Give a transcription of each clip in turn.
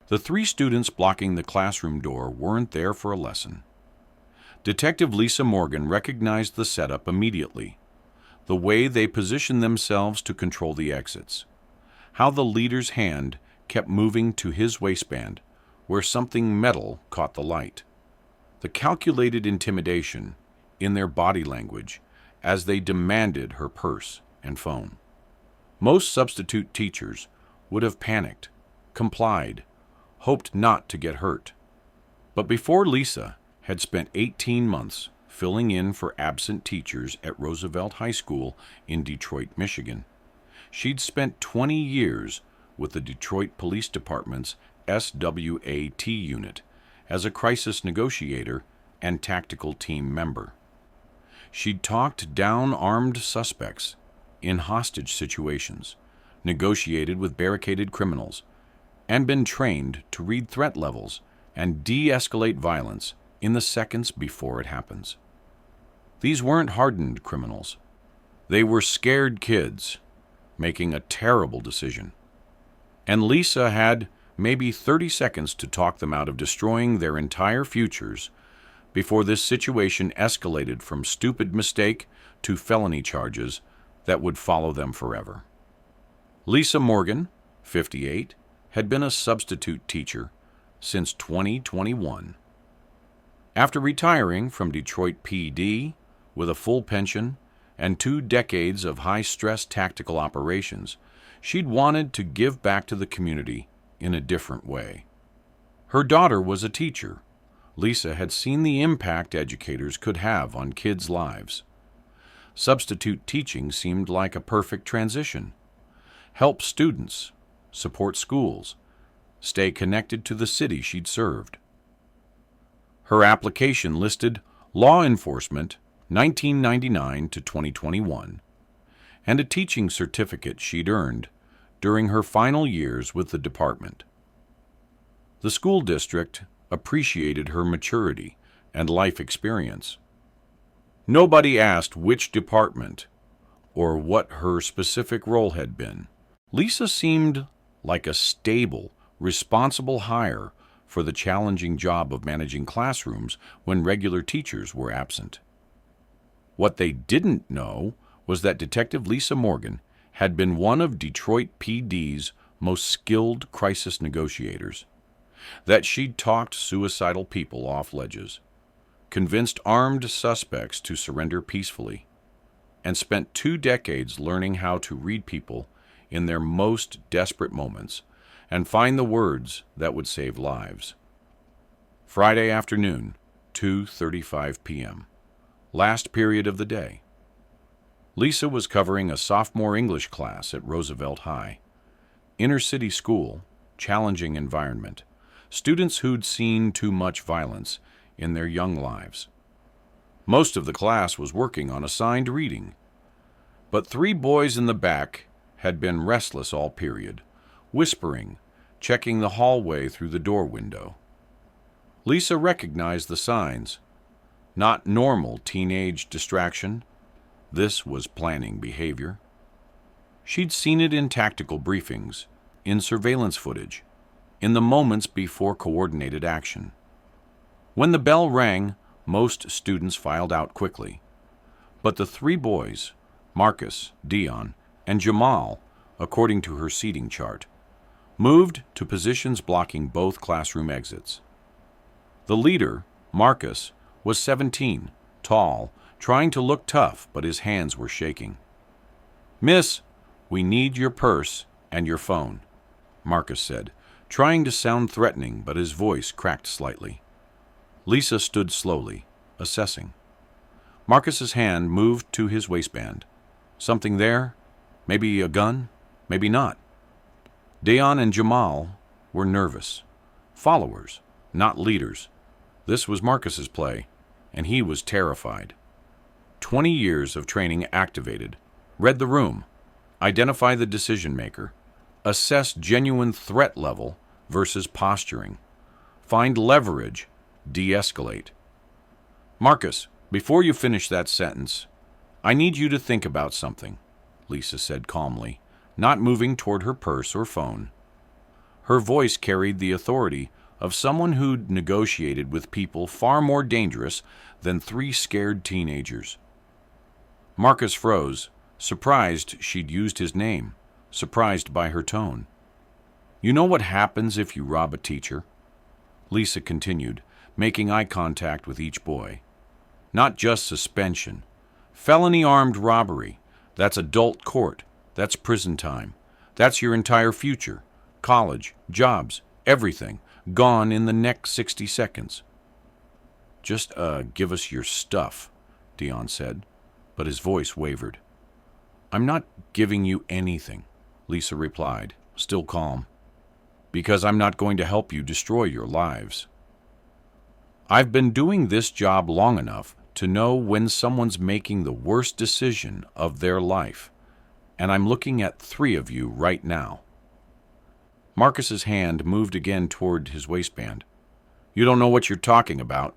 The three students blocking the classroom door weren't there for a lesson. Detective Lisa Morgan recognized the setup immediately. The way they positioned themselves to control the exits. How the leader's hand kept moving to his waistband, where something metal caught the light. The calculated intimidation in their body language as they demanded her purse and phone. Most substitute teachers would have panicked, complied, hoped not to get hurt. But before Lisa had spent 18 months filling in for absent teachers at Roosevelt High School in Detroit, Michigan, she'd spent 20 years with the Detroit Police Department's SWAT unit as a crisis negotiator and tactical team member. She'd talked down armed suspects in hostage situations, negotiated with barricaded criminals, and been trained to read threat levels and de-escalate violence in the seconds before it happens. These weren't hardened criminals. They were scared kids making a terrible decision. And Lisa had maybe 30 seconds to talk them out of destroying their entire futures before this situation escalated from stupid mistake to felony charges that would follow them forever. Lisa Morgan, 58, had been a substitute teacher since 2021. After retiring from Detroit PD with a full pension and 2 decades of high-stress tactical operations, she'd wanted to give back to the community in a different way. Her daughter was a teacher. Lisa had seen the impact educators could have on kids' lives. Substitute teaching seemed like a perfect transition. Help students, support schools, stay connected to the city she'd served. Her application listed law enforcement 1999 to 2021 and a teaching certificate she'd earned during her final years with the department. The school district appreciated her maturity and life experience. Nobody asked which department or what her specific role had been. Lisa seemed like a stable, responsible hire for the challenging job of managing classrooms when regular teachers were absent. What they didn't know was that Detective Lisa Morgan had been one of Detroit PD's most skilled crisis negotiators, that she'd talked suicidal people off ledges, convinced armed suspects to surrender peacefully, and spent 2 decades learning how to read people in their most desperate moments and find the words that would save lives. Friday afternoon, 2:35 p.m., last period of the day. Lisa was covering a sophomore English class at Roosevelt High. Inner city school, challenging environment, students who'd seen too much violence in their young lives. Most of the class was working on assigned reading, but 3 boys in the back had been restless all period, whispering, checking the hallway through the door window. Lisa recognized the signs. Not normal teenage distraction. This was planning behavior. She'd seen it in tactical briefings, in surveillance footage, in the moments before coordinated action. When the bell rang, most students filed out quickly. But the 3 boys, Marcus, Dion, and Jamal, according to her seating chart, moved to positions blocking both classroom exits. The leader, Marcus, was 17, tall, trying to look tough, but his hands were shaking. "Miss, we need your purse and your phone," Marcus said, trying to sound threatening, but his voice cracked slightly. Lisa stood slowly, assessing. Marcus's hand moved to his waistband. Something there? Maybe a gun? Maybe not. Dion and Jamal were nervous. Followers, not leaders. This was Marcus's play, and he was terrified. 20 years of training activated. Read the room. Identify the decision maker. Assess genuine threat level versus posturing. Find leverage. De-escalate. "Marcus, before you finish that sentence, I need you to think about something," Lisa said calmly, not moving toward her purse or phone. Her voice carried the authority of someone who'd negotiated with people far more dangerous than 3 scared teenagers. Marcus froze, surprised she'd used his name, surprised by her tone. "You know what happens if you rob a teacher?" Lisa continued, making eye contact with each boy. "Not just suspension. Felony armed robbery. That's adult court. That's prison time. That's your entire future. College, jobs, everything, gone in the next 60 seconds. "Just, give us your stuff," Dion said, but his voice wavered. "I'm not giving you anything," Lisa replied, still calm, "because I'm not going to help you destroy your lives. I've been doing this job long enough to know when someone's making the worst decision of their life, and I'm looking at 3 of you right now." Marcus's hand moved again toward his waistband. "You don't know what you're talking about."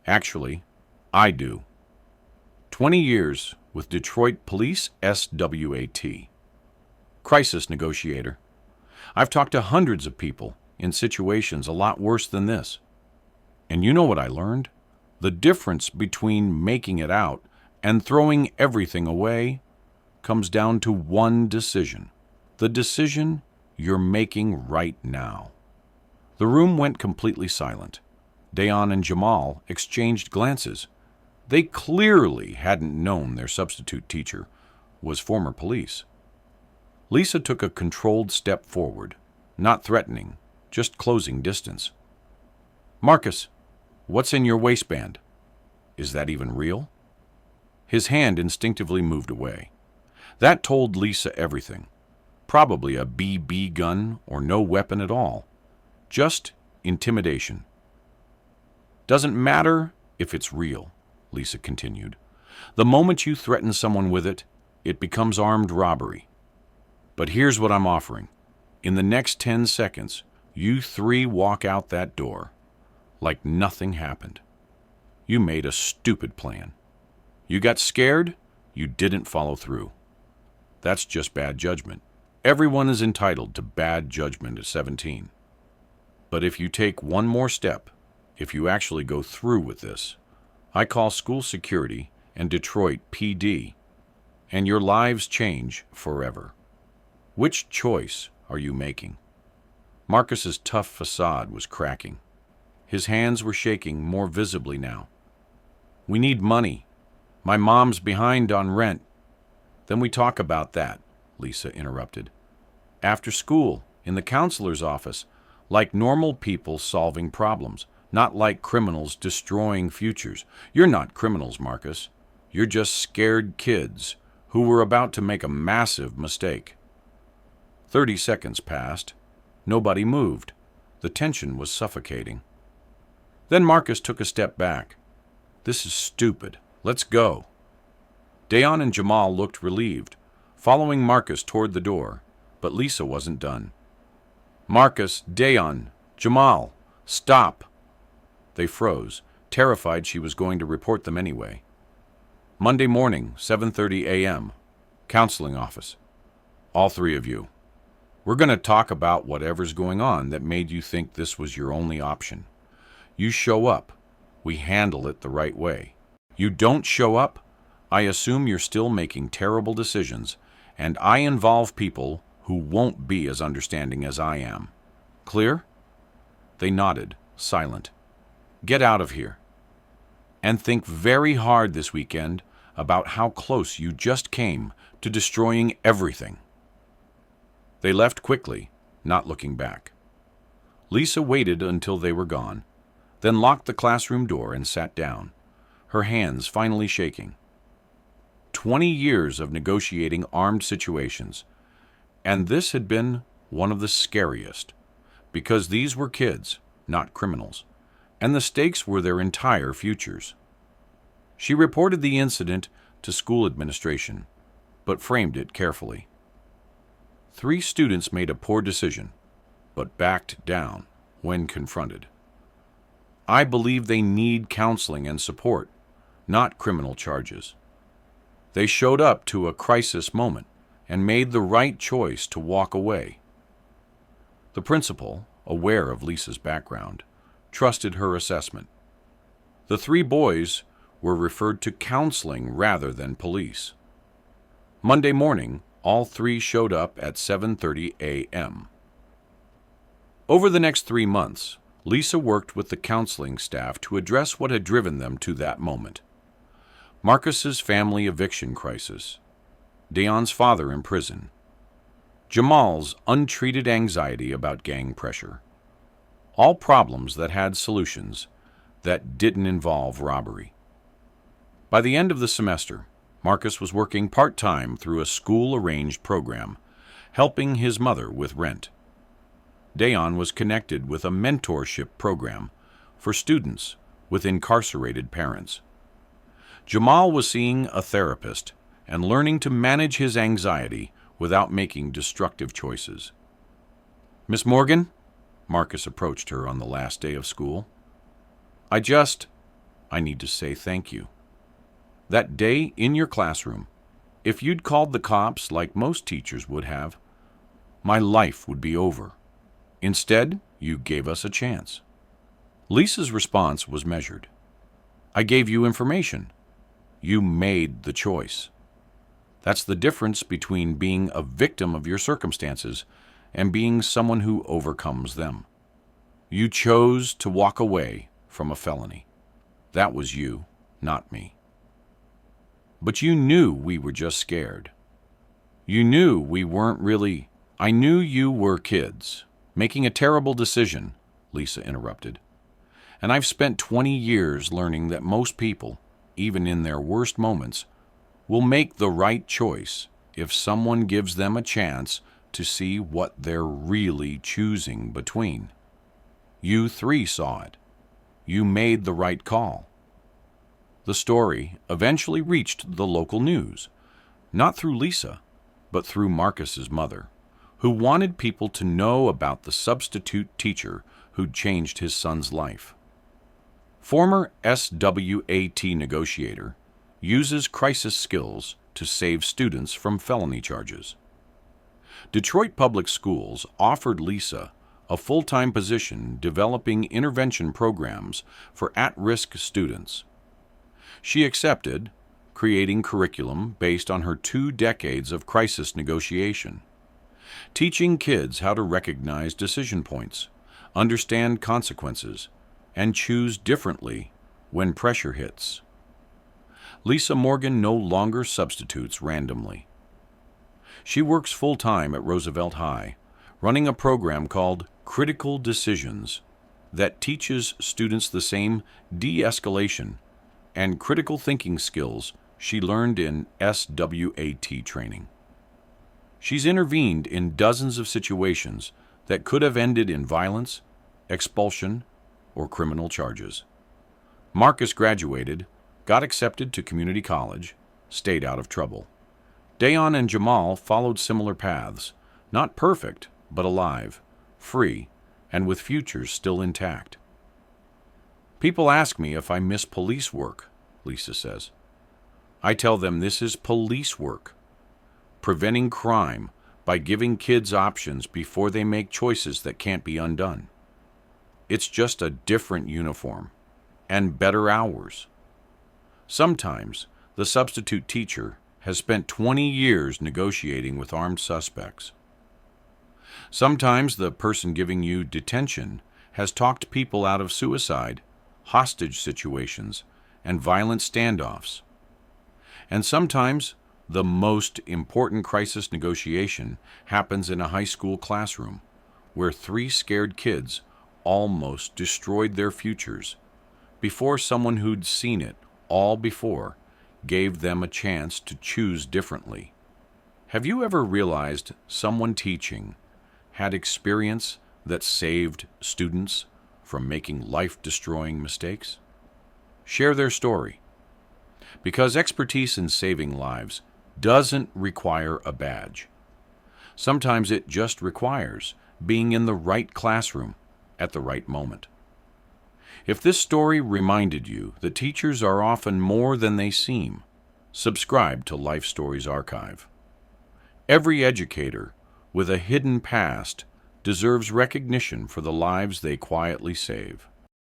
"Actually, I do. 20 years with Detroit Police SWAT. Crisis negotiator. I've talked to hundreds of people in situations a lot worse than this. And you know what I learned? The difference between making it out and throwing everything away comes down to one decision. The decision you're making right now." The room went completely silent. Dayon and Jamal exchanged glances. They clearly hadn't known their substitute teacher was former police. Lisa took a controlled step forward, not threatening, just closing distance. "Marcus, what's in your waistband? Is that even real?" His hand instinctively moved away. That told Lisa everything. Probably a BB gun or no weapon at all. Just intimidation. "Doesn't matter if it's real," Lisa continued. "The moment you threaten someone with it, it becomes armed robbery. But here's what I'm offering. In the next 10 seconds, you 3 walk out that door like nothing happened. You made a stupid plan. You got scared, you didn't follow through. That's just bad judgment. Everyone is entitled to bad judgment at 17. But if you take one more step, if you actually go through with this, I call school security and Detroit PD, and your lives change forever. Which choice are you making?" Marcus's tough facade was cracking. His hands were shaking more visibly now. "We need money. My mom's behind on rent." "Then we talk about that," Lisa interrupted. "After school, in the counselor's office, like normal people solving problems, not like criminals destroying futures. You're not criminals, Marcus. You're just scared kids who were about to make a massive mistake." 30 seconds passed. Nobody moved. The tension was suffocating. Then Marcus took a step back. "This is stupid. Let's go." Dayon and Jamal looked relieved, following Marcus toward the door, but Lisa wasn't done. "Marcus, Dayon, Jamal, stop." They froze, terrified she was going to report them anyway. "Monday morning, 7:30 a.m., counseling office. All 3 of you. We're going to talk about whatever's going on that made you think this was your only option. You show up, we handle it the right way. You don't show up, I assume you're still making terrible decisions, and I involve people who won't be as understanding as I am. Clear?" They nodded, silent. "Get out of here. And think very hard this weekend about how close you just came to destroying everything." They left quickly, not looking back. Lisa waited until they were gone, then locked the classroom door and sat down, her hands finally shaking. 20 years of negotiating armed situations, and this had been one of the scariest, because these were kids, not criminals, and the stakes were their entire futures. She reported the incident to school administration, but framed it carefully. 3 students made a poor decision, but backed down when confronted. I believe they need counseling and support, not criminal charges. They showed up to a crisis moment and made the right choice to walk away. The principal, aware of Lisa's background, trusted her assessment. The three boys were referred to counseling rather than police. Monday morning, all three showed up at 7:30 a.m. Over the next 3 months, Lisa worked with the counseling staff to address what had driven them to that moment. Marcus's family eviction crisis, Dayan's father in prison, Jamal's untreated anxiety about gang pressure. All problems that had solutions that didn't involve robbery. By the end of the semester, Marcus was working part-time through a school-arranged program, helping his mother with rent. Dayan was connected with a mentorship program for students with incarcerated parents. Jamal was seeing a therapist and learning to manage his anxiety without making destructive choices. "Miss Morgan," Marcus approached her on the last day of school. I need to say thank you. That day in your classroom, if you'd called the cops like most teachers would have, my life would be over. Instead, you gave us a chance." Lisa's response was measured. "I gave you information. You made the choice." That's the difference between being a victim of your circumstances and being someone who overcomes them. You chose to walk away from a felony. That was you, not me. But you knew we were just scared. You knew we weren't really... I knew you were kids, making a terrible decision, Lisa interrupted. And I've spent 20 years learning that most people, even in their worst moments, will make the right choice if someone gives them a chance to see what they're really choosing between. You three saw it. You made the right call. The story eventually reached the local news, not through Lisa, but through Marcus's mother, who wanted people to know about the substitute teacher who'd changed his son's life. Former SWAT negotiator uses crisis skills to save students from felony charges. Detroit Public Schools offered Lisa a full-time position developing intervention programs for at-risk students. She accepted, creating curriculum based on her 2 decades of crisis negotiation, teaching kids how to recognize decision points, understand consequences, and choose differently when pressure hits. Lisa Morgan no longer substitutes randomly. She works full-time at Roosevelt High, running a program called Critical Decisions that teaches students the same de-escalation and critical thinking skills she learned in SWAT training. She's intervened in dozens of situations that could have ended in violence, expulsion, or criminal charges. Marcus graduated, got accepted to community college, stayed out of trouble. Dayan and Jamal followed similar paths, not perfect, but alive, free, and with futures still intact. People ask me if I miss police work, Lisa says. I tell them this is police work, preventing crime by giving kids options before they make choices that can't be undone. It's just a different uniform and better hours. Sometimes the substitute teacher has spent 20 years negotiating with armed suspects. Sometimes the person giving you detention has talked people out of suicide, hostage situations, and violent standoffs. And sometimes the most important crisis negotiation happens in a high school classroom where 3 scared kids almost destroyed their futures before someone who'd seen it all before gave them a chance to choose differently. Have you ever realized someone teaching had experience that saved students from making life-destroying mistakes? Share their story. Because expertise in saving lives doesn't require a badge. Sometimes it just requires being in the right classroom at the right moment. If this story reminded you that teachers are often more than they seem, subscribe to Life Stories Archive. Every educator with a hidden past deserves recognition for the lives they quietly save.